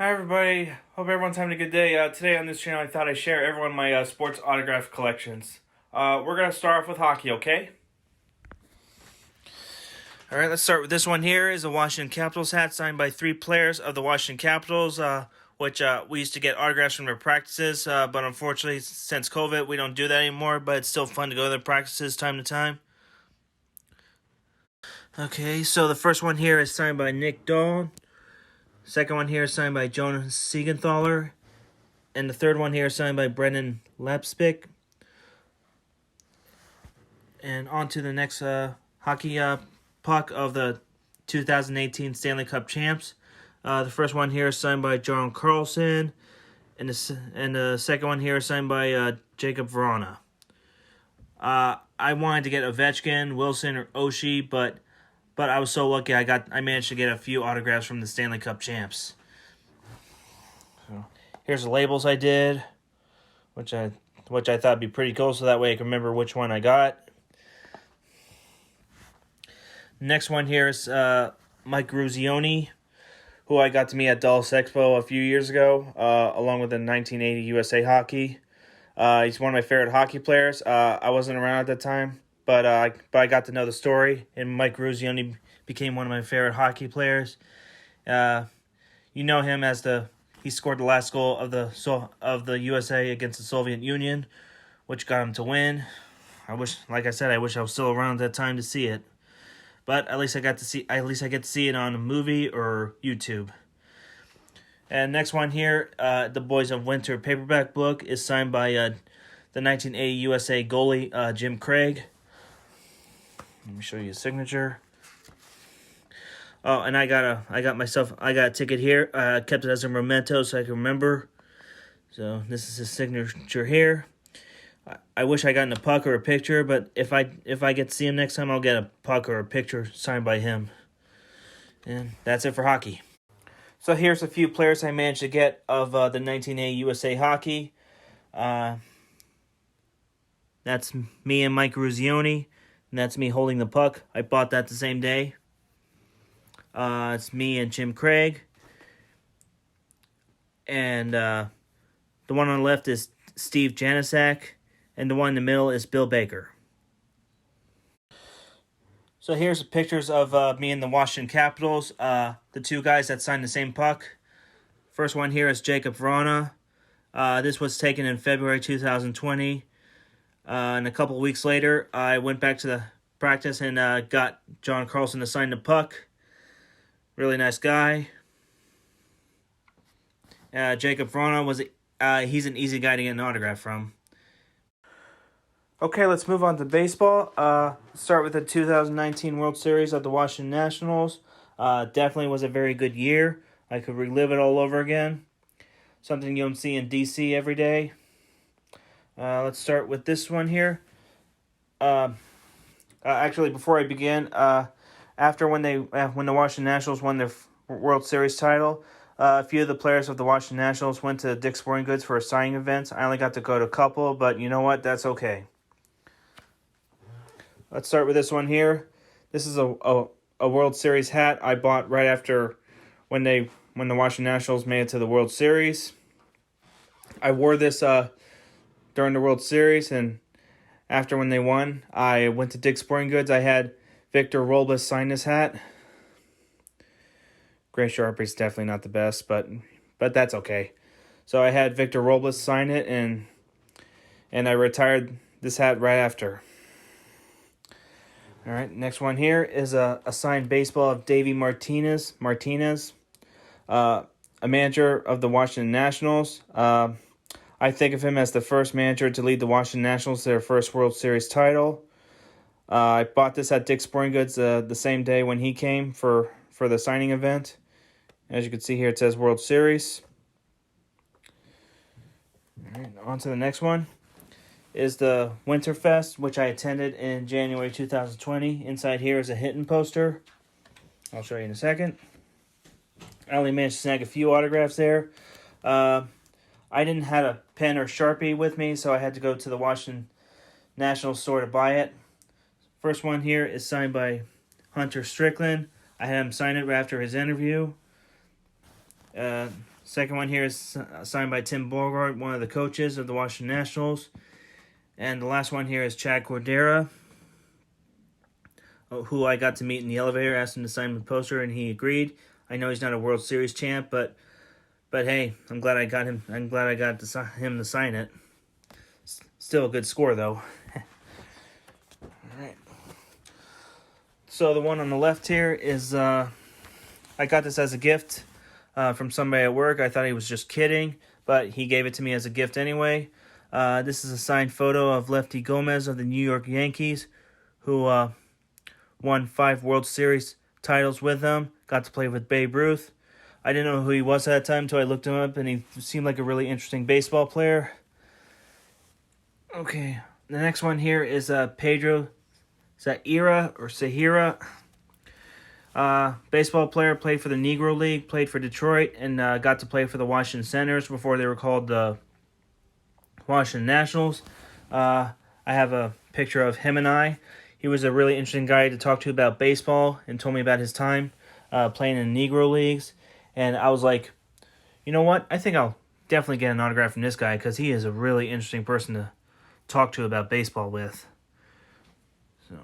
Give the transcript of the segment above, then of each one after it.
Hi everybody, hope everyone's having a good day. Today on this channel I thought I'd share everyone my sports autograph collections. We're going to start off with hockey, okay? Alright, let's start with this one here. Is a Washington Capitals hat signed by 3 players of the Washington Capitals, which we used to get autographs from their practices, but unfortunately since COVID we don't do that anymore, but it's still fun to go to their practices time to time. Okay, so the first one here is signed by Nick Dahl. Second one here is signed by Jonas Siegenthaler. And the third one here is signed by Brendan Lepspick. And on to the next hockey puck of the 2018 Stanley Cup champs. The first one here is signed by John Carlson. And the second one here is signed by Jacob Vrana. I wanted to get Ovechkin, Wilson, or Oshie, but I was so lucky I managed to get a few autographs from the Stanley Cup champs. So here's the labels I did, which I thought would be pretty cool, so that way I can remember which one I got. Next one here is Mike Ruzioni, who I got to meet at Dallas Expo a few years ago, along with the 1980 USA Hockey. He's one of my favorite hockey players. I wasn't around at that time, but I got to know the story, and Mike Ruzioni became one of my favorite hockey players. You know him as he scored the last goal of the USA against the Soviet Union, which got him to win. I wish I was still around at that time to see it, but at least I get to see it on a movie or YouTube. And next one here, the Boys of Winter paperback book is signed by the 1980 USA goalie Jim Craig. Let me show you his signature. Oh, and I got a ticket here. I kept it as a memento so I can remember. So this is his signature here. I wish I got in a puck or a picture, but if I get to see him next time, I'll get a puck or a picture signed by him. And that's it for hockey. So here's a few players I managed to get of the 1980 USA Hockey. That's me and Mike Ruzioni. And that's me holding the puck. I bought that the same day. It's me and Jim Craig. And the one on the left is Steve Janicek. And the one in the middle is Bill Baker. So here's the pictures of me and the Washington Capitals. The 2 guys that signed the same puck. First one here is Jacob Vrana. This was taken in February 2020. And a couple weeks later, I went back to the practice and got John Carlson to sign the puck. Really nice guy. Jacob Vrana he's an easy guy to get an autograph from. Okay, let's move on to baseball. Start with the 2019 World Series of the Washington Nationals. Definitely was a very good year. I could relive it all over again. Something you don't see in DC every day. Let's start with this one here. Actually, before I begin, after when the Washington Nationals won their World Series title, a few of the players of the Washington Nationals went to Dick's Sporting Goods for a signing event. I only got to go to a couple, but you know what? That's okay. Let's start with this one here. This is a World Series hat I bought right after when the Washington Nationals made it to the World Series. I wore this during the World Series, and after when they won, I went to Dick's Sporting Goods. I had Victor Robles sign this hat. Gray Sharpie's definitely not the best, but that's okay. So I had Victor Robles sign it, and I retired this hat right after. All right, next one here is a signed baseball of Davey Martinez, a manager of the Washington Nationals. I think of him as the first manager to lead the Washington Nationals to their first World Series title. I bought this at Dick's Sporting Goods the same day when he came for the signing event. As you can see here, it says World Series. All right, on to the next one is the Winterfest, which I attended in January 2020. Inside here is a Hinton poster. I'll show you in a second. I only managed to snag a few autographs there. I didn't have a pen or Sharpie with me, so I had to go to the Washington National store to buy it. First one here is signed by Hunter Strickland. I had him sign it right after his interview. Second one here is signed by Tim Borgard, one of the coaches of the Washington Nationals. And the last one here is Chad Cordera, who I got to meet in the elevator. Asked him to sign the poster, and he agreed. I know he's not a World Series champ, but hey, I'm glad I got him. I'm glad I got him to sign it. Still a good score, though. All right. So the one on the left here is I got this as a gift from somebody at work. I thought he was just kidding, but he gave it to me as a gift anyway. This is a signed photo of Lefty Gomez of the New York Yankees, who won 5 World Series titles with them. Got to play with Babe Ruth. I didn't know who he was at that time until I looked him up, and he seemed like a really interesting baseball player. Okay, the next one here is Pedro Sahira. Baseball player, played for the Negro League, played for Detroit, and got to play for the Washington Senators before they were called the Washington Nationals. I have a picture of him and I. He was a really interesting guy to talk to about baseball and told me about his time playing in Negro Leagues. And I was like, you know what? I think I'll definitely get an autograph from this guy because he is a really interesting person to talk to about baseball with. So,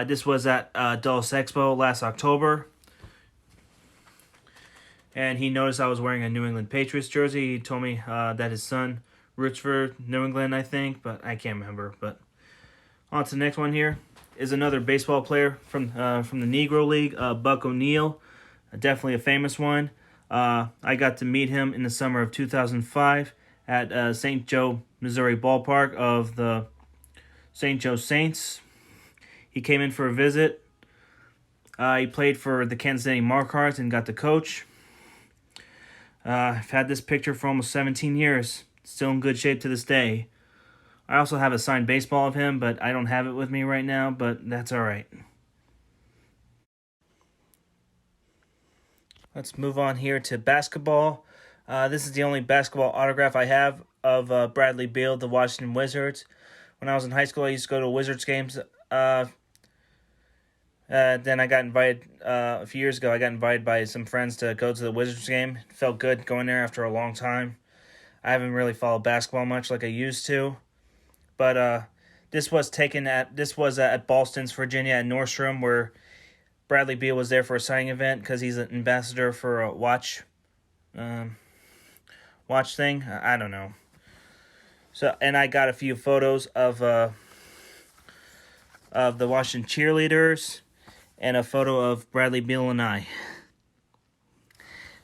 this was at Dulles Expo last October. And he noticed I was wearing a New England Patriots jersey. He told me that his son roots for New England, I think, but I can't remember. But on to the next one here is another baseball player from the Negro League, Buck O'Neil, definitely a famous one. I got to meet him in the summer of 2005 at St. Joe, Missouri ballpark of the St. Joe Saints. He came in for a visit. He played for the Kansas City Markharts and got to coach. I've had this picture for almost 17 years. Still in good shape to this day. I also have a signed baseball of him, but I don't have it with me right now, but that's all right. Let's move on here to basketball. This is the only basketball autograph I have of Bradley Beal of the Washington Wizards. When I was in high school, I used to go to Wizards games. Then I got invited, a few years ago, I got invited by some friends to go to the Wizards game. It felt good going there after a long time. I haven't really followed basketball much like I used to. But this was at Ballston's, Virginia, at Nordstrom, where Bradley Beal was there for a signing event because he's an ambassador for a watch thing. I don't know. So, and I got a few photos of the Washington cheerleaders and a photo of Bradley Beal and I.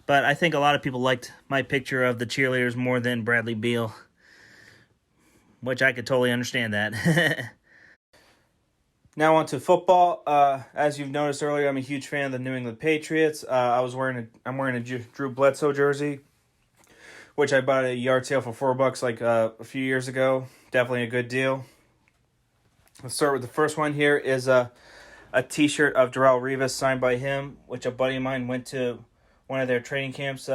But I think a lot of people liked my picture of the cheerleaders more than Bradley Beal, which I could totally understand that. Now on to football. As you've noticed earlier, I'm a huge fan of the New England Patriots. I'm wearing a Drew Bledsoe jersey, which I bought at a yard sale for $4 like a few years ago. Definitely a good deal. Let's start with the first one here is a T-shirt of Darrelle Revis signed by him, which a buddy of mine went to one of their training camps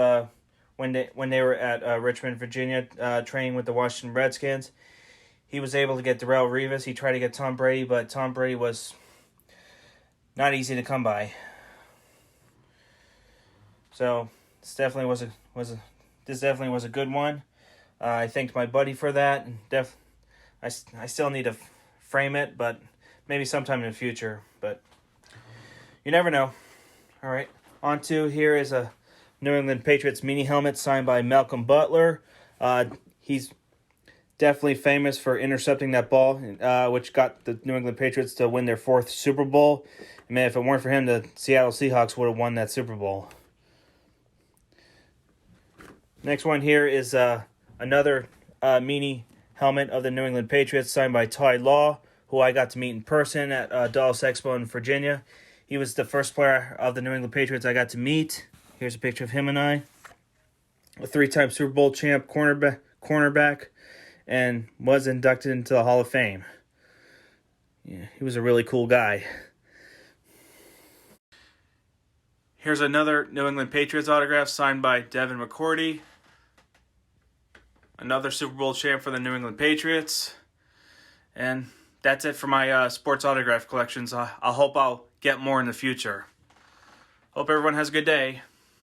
when they were at Richmond, Virginia, training with the Washington Redskins. He was able to get Darrelle Revis. He tried to get Tom Brady, but Tom Brady was not easy to come by. So this definitely was a good one. I thanked my buddy for that, and I still need to frame it, but maybe sometime in the future. But you never know. All right, on to here is a New England Patriots mini helmet signed by Malcolm Butler. He's definitely famous for intercepting that ball, which got the New England Patriots to win their 4th Super Bowl. I mean, if it weren't for him, the Seattle Seahawks would have won that Super Bowl. Next one here is another mini helmet of the New England Patriots signed by Ty Law, who I got to meet in person at Dulles Expo in Virginia. He was the first player of the New England Patriots I got to meet. Here's a picture of him and I. A 3-time Super Bowl champ cornerback, and was inducted into the Hall of Fame. Yeah, he was a really cool guy. Here's another New England Patriots autograph signed by Devin McCourty. Another Super Bowl champ for the New England Patriots. And that's it for my sports autograph collections. I hope I'll get more in the future. Hope everyone has a good day.